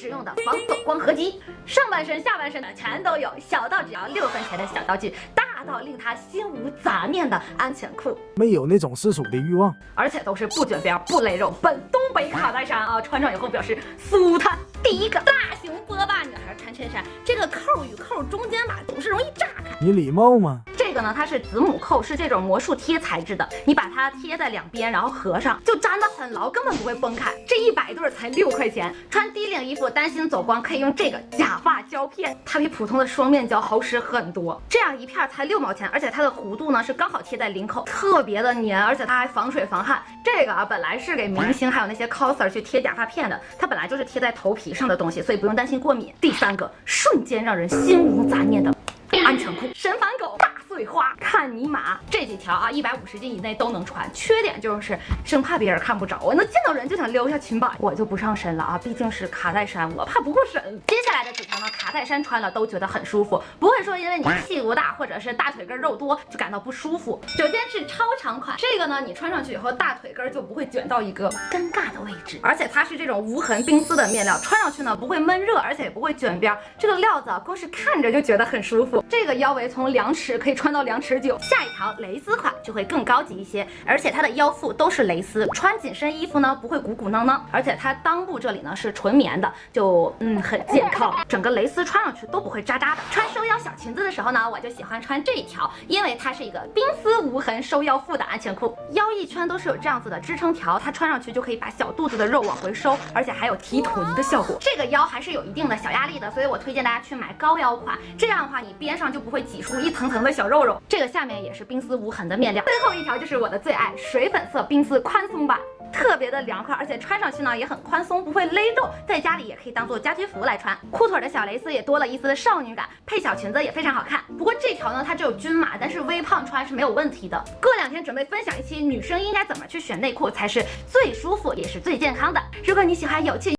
实用的防走光合肌，上半身、下半身的全都有，小到只要6分钱的小道具，大到令他心无杂念的安全裤，没有那种世俗的欲望，而且都是不卷边、不勒肉，本东北卡戴珊啊，穿上以后表示酥坦。第一个大型波霸女孩穿衬衫，这个扣与扣中间吧总是容易炸开。你礼貌吗？这个呢，它是子母扣，是这种魔术贴材质的，你把它贴在两边，然后合上，就粘得很牢，根本不会崩开。这100对才6块钱。穿低领衣服担心走光，可以用这个假发胶片，它比普通的双面胶好使很多。这样一片才6毛钱，而且它的弧度呢是刚好贴在领口，特别的粘，而且它还防水防汗。这个啊本来是给明星还有那些 coser 去贴假发片的，它本来就是贴在头皮上的东西，所以不用担心过敏。第3个，瞬间让人心无杂念的安全裤，神反狗、大碎花、看尼玛，这几条啊150斤以内都能穿。缺点就是生怕别人看不着，我能见到人就想撩一下裙摆，我就不上身了啊，毕竟是卡戴珊，我怕不过审。接下来的几条呢，卡戴珊穿了都觉得很舒服，不会说因为你屁股大或者是大腿根肉多就感到不舒服。首先是超长款，这个呢你穿上去以后大腿根就不会卷到一个尴尬的位置，而且它是这种无痕冰丝的面料，穿上去呢不会闷热，而且也不会卷边。这个料子啊光是看着就觉得很舒服。这个腰围从2尺可以穿到2尺9。下一条蕾丝款就会更高级一些，而且它的腰腹都是蕾丝，穿紧身衣服呢不会鼓鼓囊囊，而且它裆部这里呢是纯棉的，就很健康，整个蕾丝穿上去都不会扎扎的。穿收腰小裙子的时候呢，我就喜欢穿这一条，因为它是一个冰丝无痕收腰腹的安全裤，腰一圈都是有这样子的支撑条，它穿上去就可以把小肚子的肉往回收，而且还有提臀的效果。这个腰还是有一定的小压力的，所以我推荐大家去买高腰款，这样的话你边上就不会挤出一层层的小肉肉。这个下面也是冰丝无痕的面料。最后一条就是我的最爱，水粉色冰丝宽松版，特别的凉快，而且穿上去呢也很宽松，不会勒肉，在家里也可以当做家居服来穿。裤腿的小蕾丝也多了一丝少女感，配小裙子也非常好看。不过这条呢它只有均码，但是微胖穿是没有问题的。过2天准备分享一期女生应该怎么去选内裤才是最舒服也是最健康的。如果你喜欢有趣